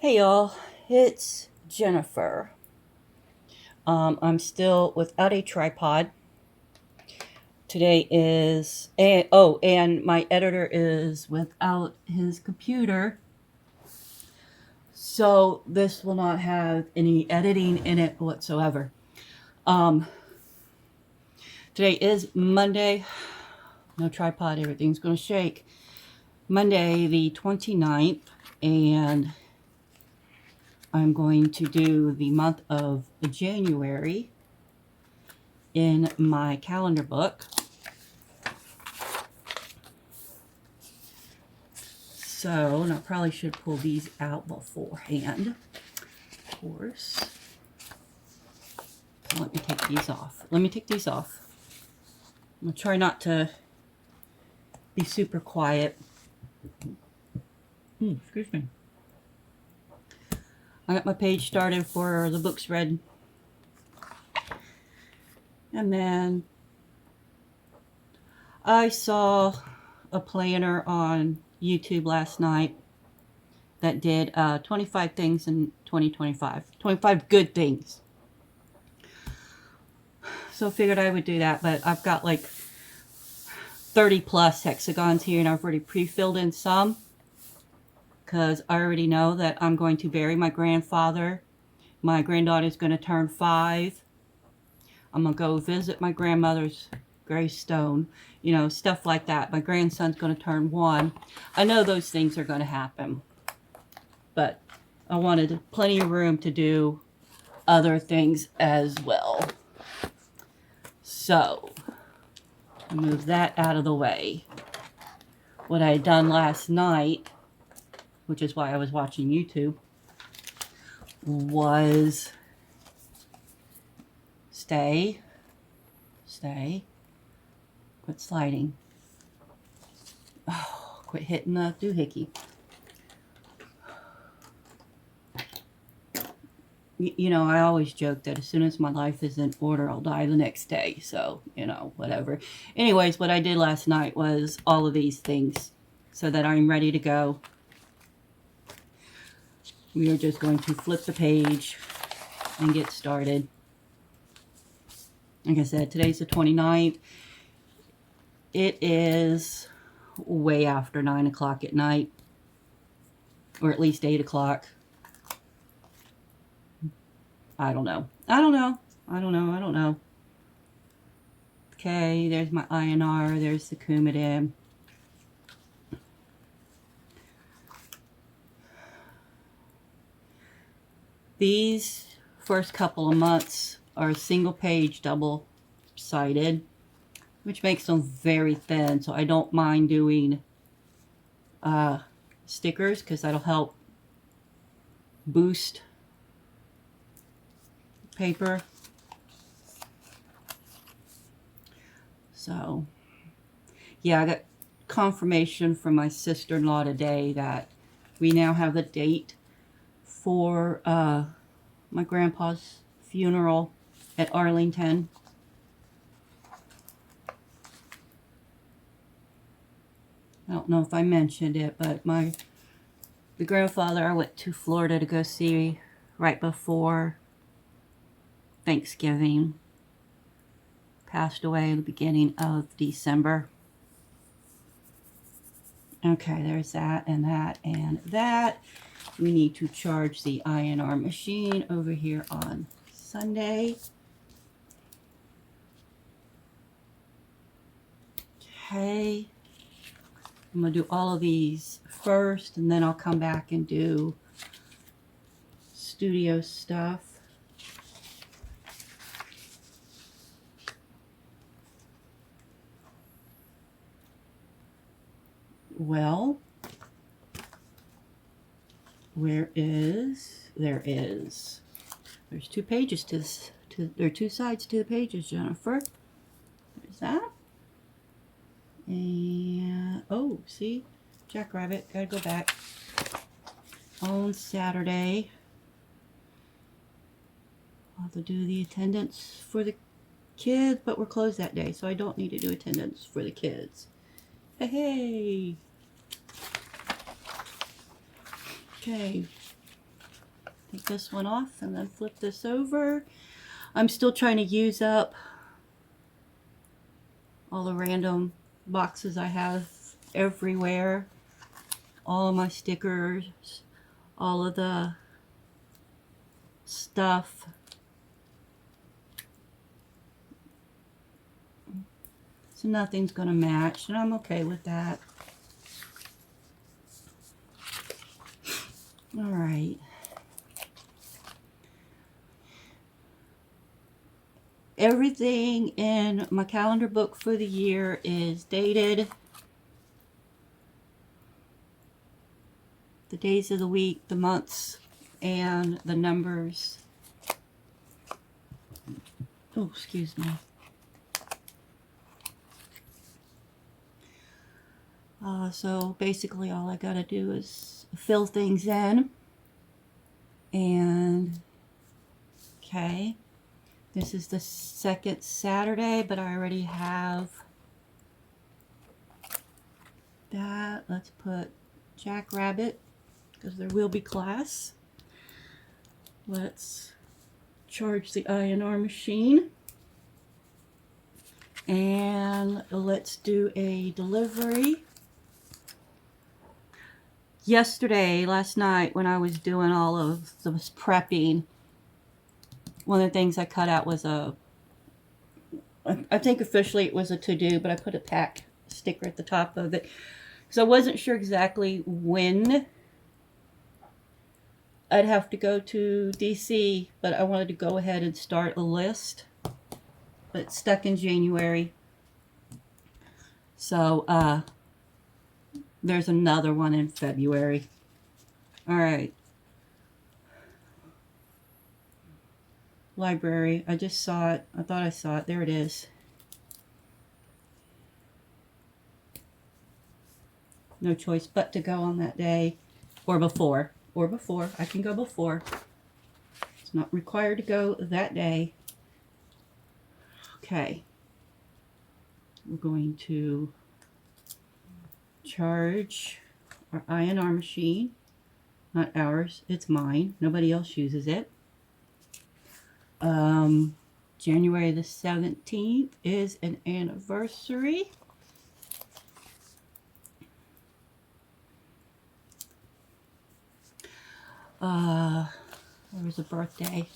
Hey y'all, it's Jennifer. I'm still without a tripod. Today is, and my editor is without his computer. So this will not have any editing in it whatsoever. Um, Today is Monday. No tripod, everything's going to shake. Monday the 29th, and I'm going to do the month of January in my calendar book. So, and I probably should pull these out beforehand, of course. So let me take these off. I'm going to try not to be super quiet. Excuse me. I got my page started for the books read. And then I saw a planner on YouTube last night that did 25 things in 2025. 25 good things. So I figured I would do that, but I've got like 30 plus hexagons here, and I've already pre-filled in some because I already know that I'm going to bury my grandfather. My granddaughter's going to turn 5. I'm going to go visit my grandmother's gravestone, stuff like that. My grandson's going to turn 1. I know those things are going to happen, but I wanted plenty of room to do other things as well. So move that out of the way. What I had done last night, which is why I was watching YouTube, was stay, quit sliding. Oh, quit hitting the doohickey. I always joke that as soon as my life is in order, I'll die the next day. So, whatever. Anyways, what I did last night was all of these things so that I'm ready to go. We are just going to flip the page and get started. Like I said, today's the 29th. It is way after 9 o'clock at night, or at least 8 o'clock. I don't know. Okay, there's my INR. There's the Coumadin. These first couple of months are single page, double-sided, which makes them very thin. So I don't mind doing stickers because that'll help boost paper. So yeah, I got confirmation from my sister-in-law today that we now have the date for my grandpa's funeral at Arlington. I don't know if I mentioned it, but the grandfather I went to Florida to go see right before Thanksgiving passed away in the beginning of December. Okay, there's that and that and that. We need to charge the INR machine over here on Sunday. Okay. I'm going to do all of these first, and then I'll come back and do studio stuff. Well, there is. There's 2 pages to this. There are 2 sides to the pages, Jennifer. There's that. And, oh, see? Jackrabbit. Gotta go back. On Saturday, I'll have to do the attendance for the kids, but we're closed that day, so I don't need to do attendance for the kids. Hey! Okay. take this one off and then flip this over. I'm still trying to use up all the random boxes I have everywhere. All of my stickers, all of the stuff. So nothing's going to match, and I'm okay with that. All right. Everything in my calendar book for the year is dated. The days of the week, the months, and the numbers. Oh, excuse me. So basically all I gotta do is fill things in. And, okay. This is the second Saturday, but I already have that. Let's put Jackrabbit, because there will be class. Let's charge the INR machine. And let's do a delivery. Last night, when I was doing all of this prepping, one of the things I cut out was I think officially it was a to-do, but I put a pack sticker at the top of it. So I wasn't sure exactly when I'd have to go to DC, but I wanted to go ahead and start a list. But it's stuck in January. So there's another one in February. All right. Library. I just saw it. I thought I saw it. There it is. No choice but to go on that day. Or before. Or before. I can go before. It's not required to go that day. Okay. We're going to charge our INR machine. Not ours. It's mine. Nobody else uses it. January the 17th is an anniversary. There was a birthday.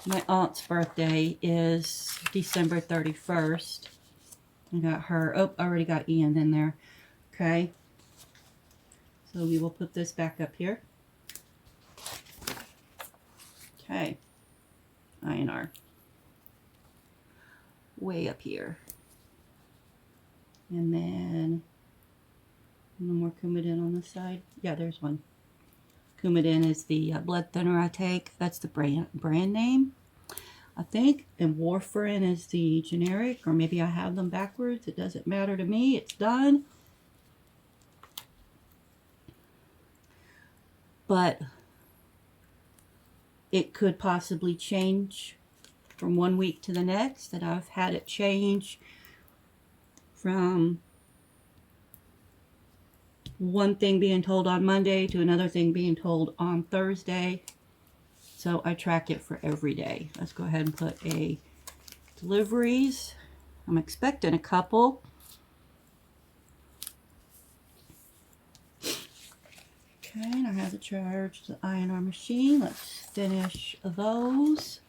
My aunt's birthday is December 31st. I got her. Oh, I already got Ian in there. Okay. So we will put this back up here. Okay. INR. Way up here. And then no more Coumadin on this side. Yeah, there's one. Coumadin is the blood thinner I take. That's the brand name, I think. And warfarin is the generic, or maybe I have them backwards. It doesn't matter to me. It's done. But it could possibly change from one week to the next. That I've had it change from one thing being told on Monday to another thing being told on Thursday. So I track it for every day. Let's go ahead and put a deliveries. I'm expecting a couple. Okay, and I have to charge the INR machine. Let's finish those.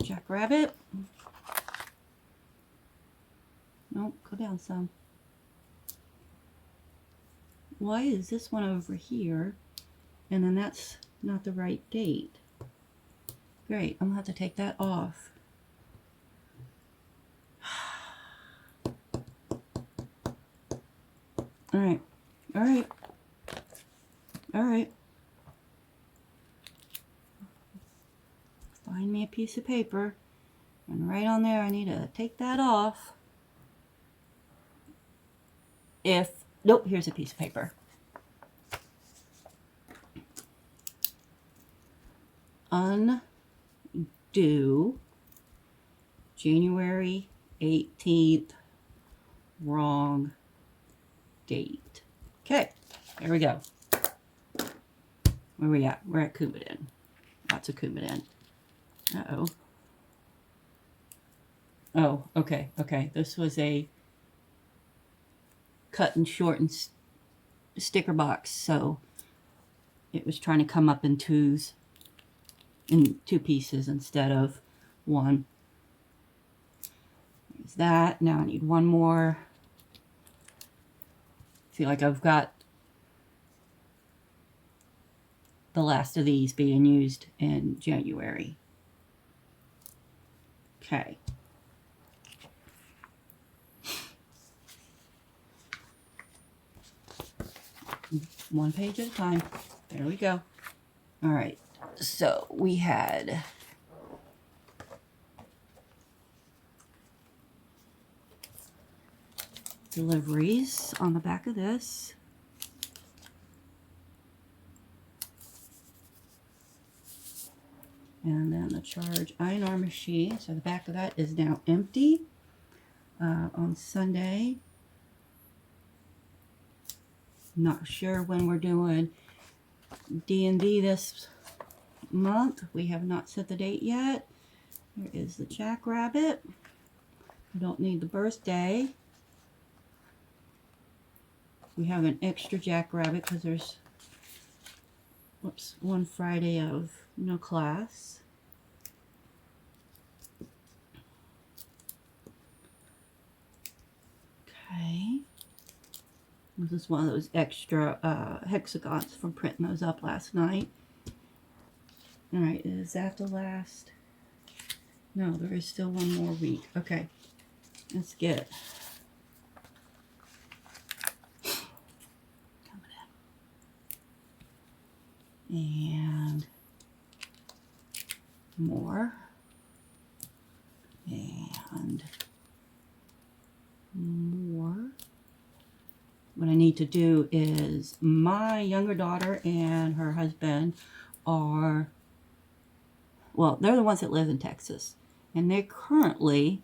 Jackrabbit. Nope, go down some. Why is this one over here? And then that's not the right date. Great, I'm gonna have to take that off. Alright, alright, alright. Find me a piece of paper. And right on there, I need to take that off. Nope, here's a piece of paper. Undo January 18th, wrong date. Okay, there we go. Where we at? We're at Coumadin. Lots of Coumadin. Uh-oh. Oh, okay, okay. This was a cut and shortened sticker box, so it was trying to come up in two pieces instead of one. There's that. Now I need one more. Feel like I've got the last of these being used in January. Okay. One page at a time. There we go. All right. So we had deliveries on the back of this. And then the charge INR machine. So the back of that is now empty. On Sunday. Not sure when we're doing D&D this month. We have not set the date yet. Here is the jackrabbit. We don't need the birthday. We have an extra jackrabbit because there's one Friday of no class. Okay. This is one of those extra hexagons from printing those up last night. Alright, is that the last? No, there is still one more week. Okay, let's get and more and more. What I need to do is my younger daughter and her husband are, well, they're the ones that live in Texas, and they're currently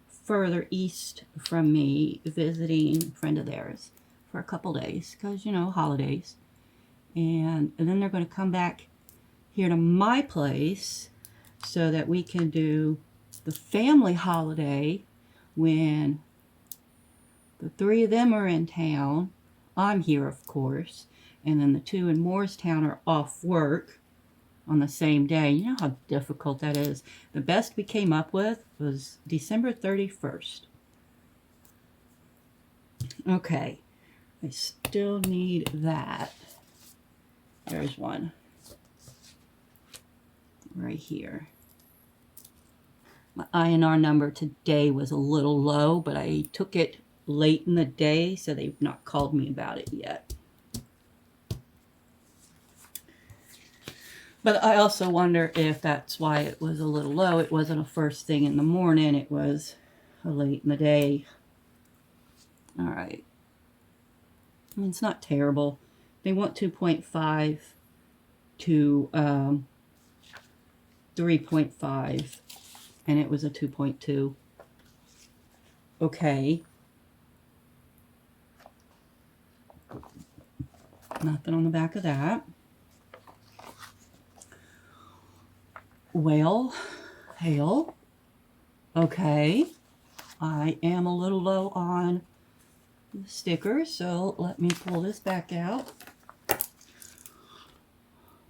further east from me visiting a friend of theirs for a couple days because, you know, holidays. And then they're going to come back here to my place so that we can do the family holiday when the three of them are in town. I'm here, of course. And then the two in Morristown are off work on the same day. You know how difficult that is. The best we came up with was December 31st. Okay. I still need that. There's one. Right here. My INR number today was a little low, but I took it late in the day, so they've not called me about it yet. But I also wonder if that's why it was a little low. It wasn't a first thing in the morning. It was a late in the day. All right. I mean, it's not terrible. They want 2.5 to 3.5, and it was a 2.2. Okay. Nothing on the back of that. Well, hail. Okay. I am a little low on the stickers, so let me pull this back out.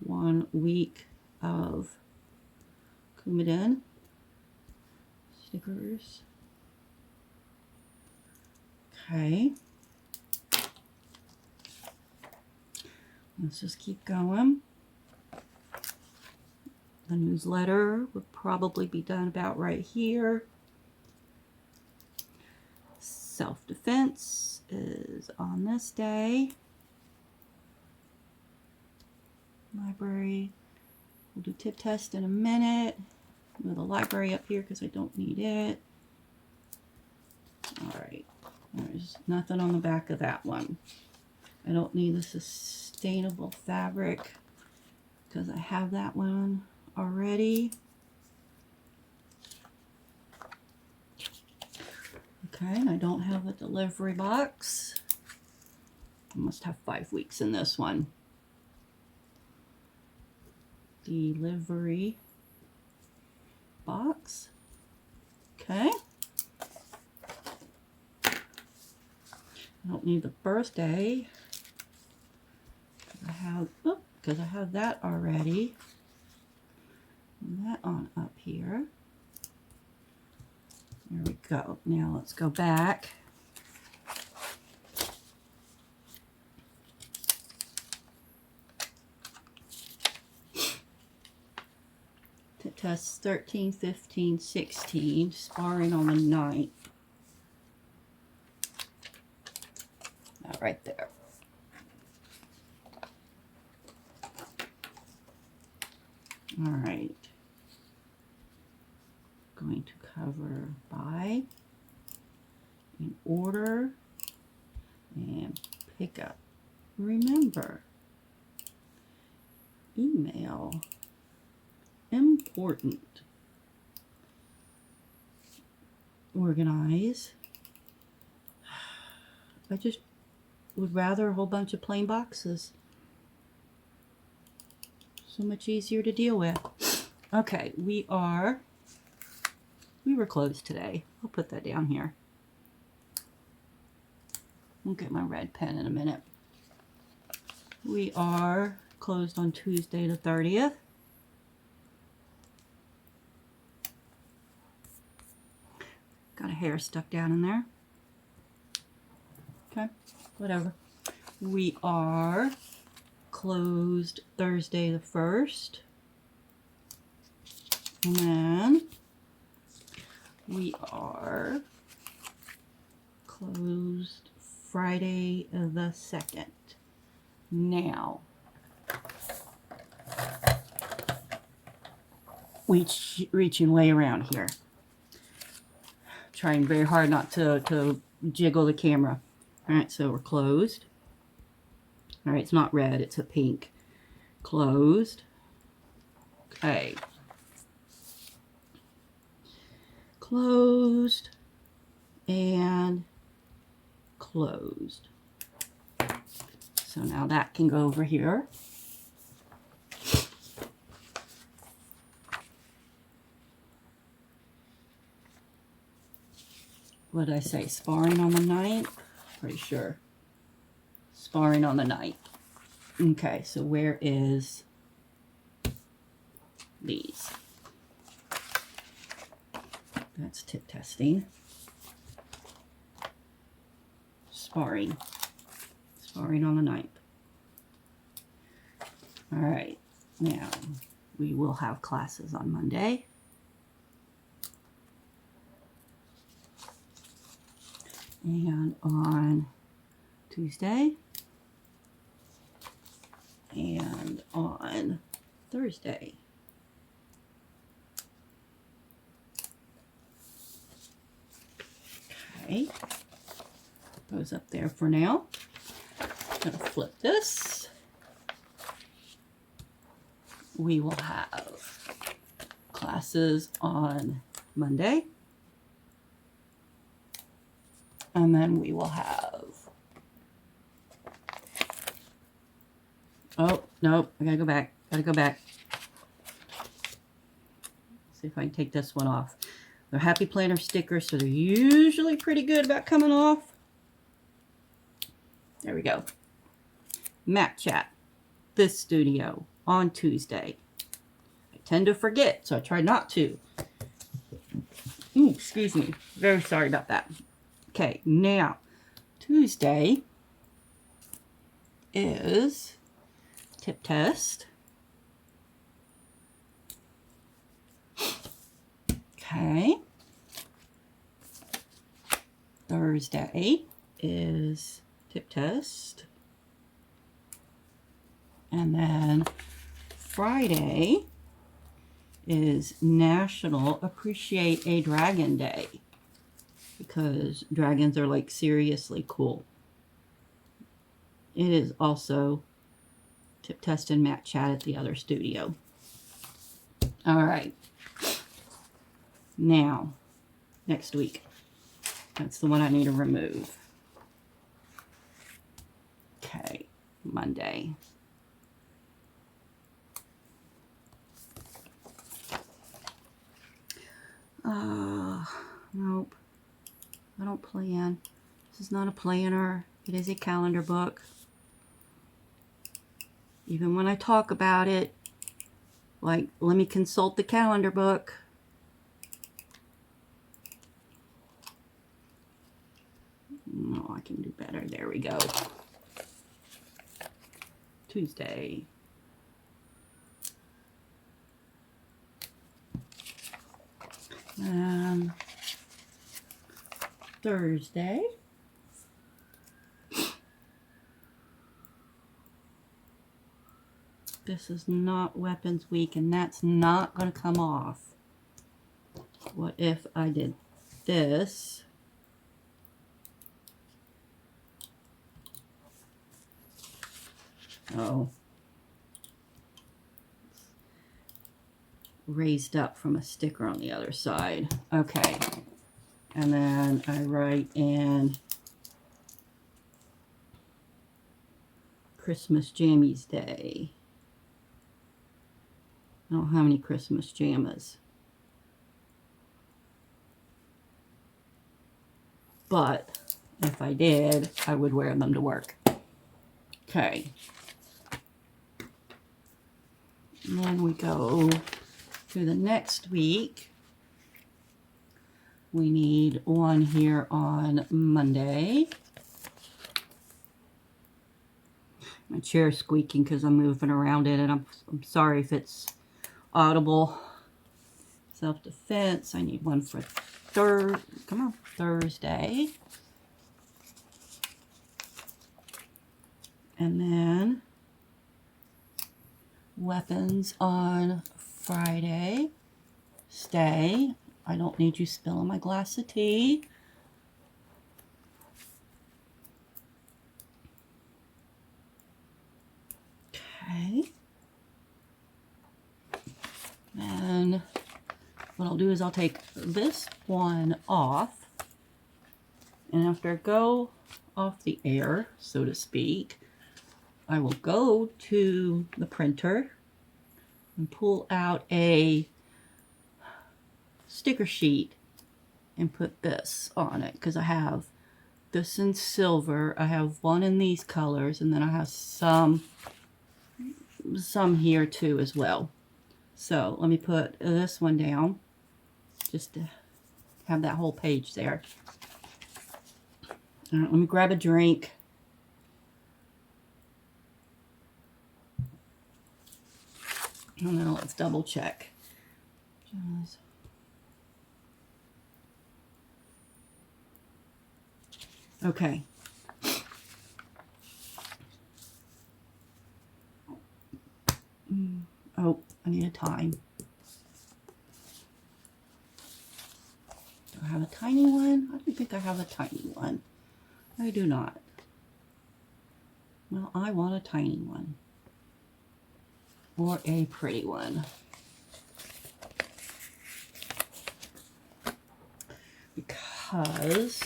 1 week of Coumadin stickers. Okay. Let's just keep going. The newsletter would probably be done about right here. Self-defense is on this day. Library. We'll do tip test in a minute. Move the library up here because I don't need it. Alright. There's nothing on the back of that one. I don't need the sustainable fabric because I have that one already. Okay, I don't have a delivery box. I must have 5 weeks in this one. delivery box. Okay. I don't need the birthday. Because I have that already. And that on up here. There we go. Now let's go back. To test 13, 15, 16, sparring on the 9th. That right there. All right. Going to cover by, in order, and pick up. Remember, email, important, organize. I just would rather a whole bunch of plain boxes. So much easier to deal with. Okay, we were closed today. I'll put that down here. I'll get my red pen in a minute. We are closed on Tuesday the 30th. Got a hair stuck down in there. Okay, whatever. We are closed Thursday the 1st. And then we are closed Friday the 2nd. Now, reaching way around here. Trying very hard not to jiggle the camera. All right, so we're closed. All right, it's not red, it's a pink. Closed. Okay. Closed. And closed. So now that can go over here. What did I say? Sparring on the 9th? Pretty sure. Sparring on the 9th. Okay, so where is these? That's tip testing. Sparring. Sparring on the 9th. All right, now we will have classes on Monday. And on Tuesday. And on Thursday. Okay. Put those up there for now. I'm going to flip this. We will have classes on Monday. And then we will have... Oh, nope. I gotta go back. Gotta go back. See if I can take this one off. They're Happy Planner stickers, so they're usually pretty good about coming off. There we go. Mac Chat. This studio on Tuesday. I tend to forget, so I try not to. Ooh, excuse me. Very sorry about that. Okay, now, Tuesday is tip test. Okay. Thursday is tip test. And then Friday is National Appreciate a Dragon Day. Because dragons are like seriously cool. It is also tip test and Mac Chat at the other studio. All right. Now, next week. That's the one I need to remove. Okay, Monday. It's not a planner. It is a calendar book. Even when I talk about it, like, let me consult the calendar book. No, I can do better. There we go. Tuesday. Thursday. This is not Weapons Week, and that's not going to come off. What if I did this? Oh. Raised up from a sticker on the other side. Okay. And then I write in Christmas Jammies Day. I don't have any Christmas jammas. But if I did, I would wear them to work. Okay. And then we go to the next week. We need one here on Monday. My chair's squeaking because I'm moving around it, and I'm sorry if it's audible. Self-defense. I need one for Thursday. And then weapons on Friday. Stay. I don't need you spilling my glass of tea. Okay. And what I'll do is I'll take this one off. And after I go off the air, so to speak, I will go to the printer and pull out a sticker sheet and put this on it, because I have this in silver, I have one in these colors, and then I have some here too as well. So let me put this one down just to have that whole page there. All right, let me grab a drink. And then let's double check. Okay. Oh, I need a time. Do I have a tiny one? I don't think I have a tiny one. I do not. Well, I want a tiny one. Or a pretty one. Because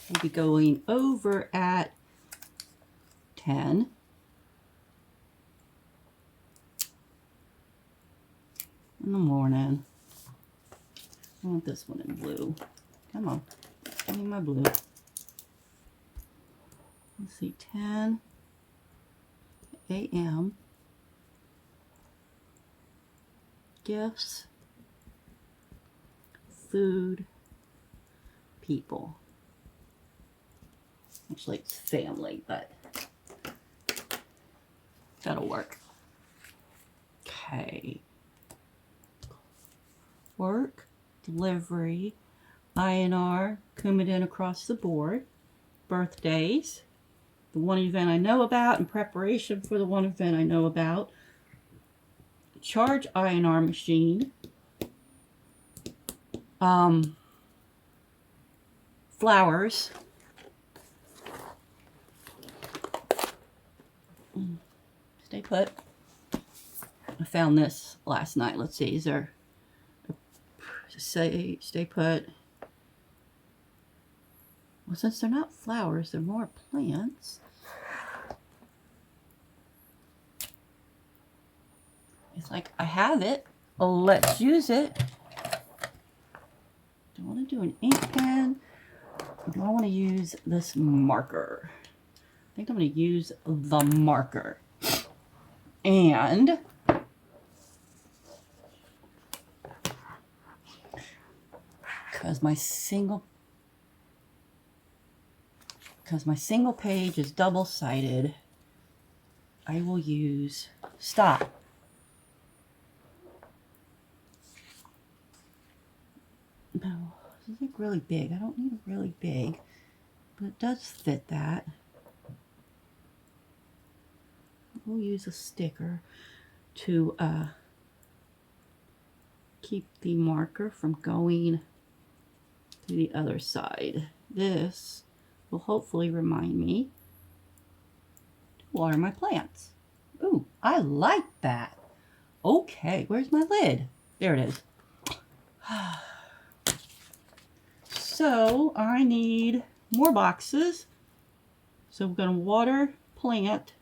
we'll be going over at 10. In the morning. I want this one in blue. Come on. Give me my blue. Let's see. 10 a.m. Gifts. Food. People. Actually, it's family, but that'll work. Okay. Work, delivery, INR, Coumadin across the board, birthdays, the one event I know about, in preparation for the one event I know about, charge INR machine, flowers, stay put. I found this last night. Let's see, is there stay put? Well, since they're not flowers, they're more plants. It's like, I have it. Let's use it. Do I want to do an ink pen? Do I want to use this marker? I think I'm going to use the marker. And because my single page is double-sided, I will use stop. No, this is like really big. I don't need it really big, but it does fit that. We'll use a sticker to keep the marker from going to the other side. This will hopefully remind me to water my plants. Ooh, I like that. Okay, where's my lid? There it is. So I need more boxes. So we're going to water plant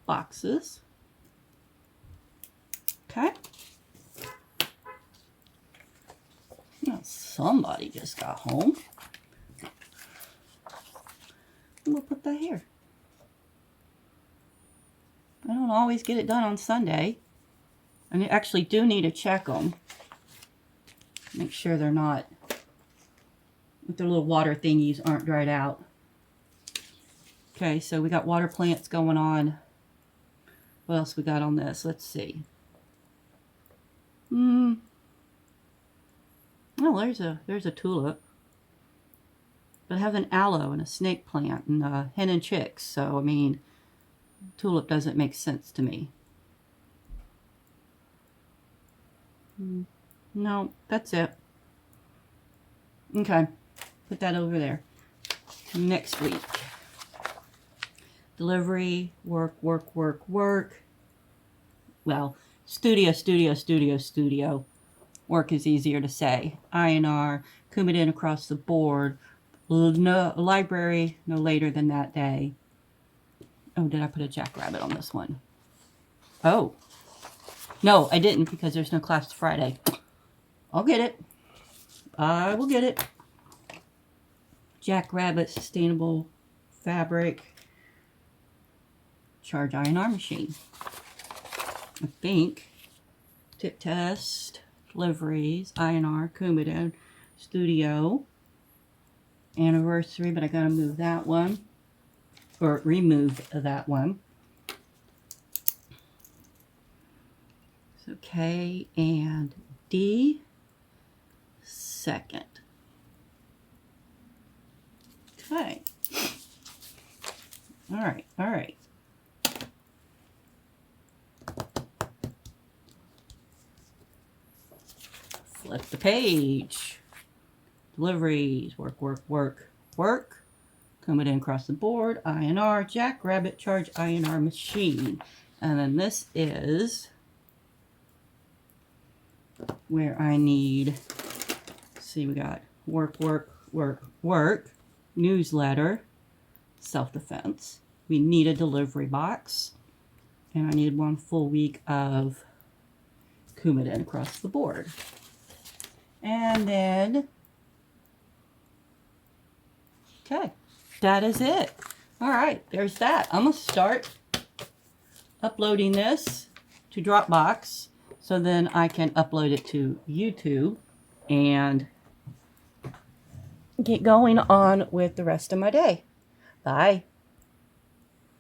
boxes. Okay. Now somebody just got home. We'll put that here. I don't always get it done on Sunday. And I actually do need to check them. Make sure they're not, with their little water thingies aren't dried out. Okay, so we got water plants going on. What else we got on this? Let's see. Oh, there's a tulip. But I have an aloe and a snake plant and hen and chicks. So, I mean, tulip doesn't make sense to me. No, that's it. Okay, put that over there. Next week. Delivery, work. Well, studio. Work is easier to say. INR, Coumadin across the board. No, library, no later than that day. Oh, did I put a jackrabbit on this one? Oh. No, I didn't because there's no class Friday. I'll get it. I will get it. Jackrabbit, sustainable fabric. Charge INR machine. I think. Tip test. Deliveries. INR. Coumadin. Studio. Anniversary, but I gotta move that one. Or remove that one. So K and D. Second. Okay. All right. Flip the page. Deliveries, work. Coming in across the board, INR, jackrabbit, charge INR machine. And then this is where I need, see, we got work, newsletter, self-defense. We need a delivery box. And I need 1 full week of Coumadin across the board. And then, okay, that is it. All right, there's that. I'm going to start uploading this to Dropbox so then I can upload it to YouTube and get going on with the rest of my day. Bye.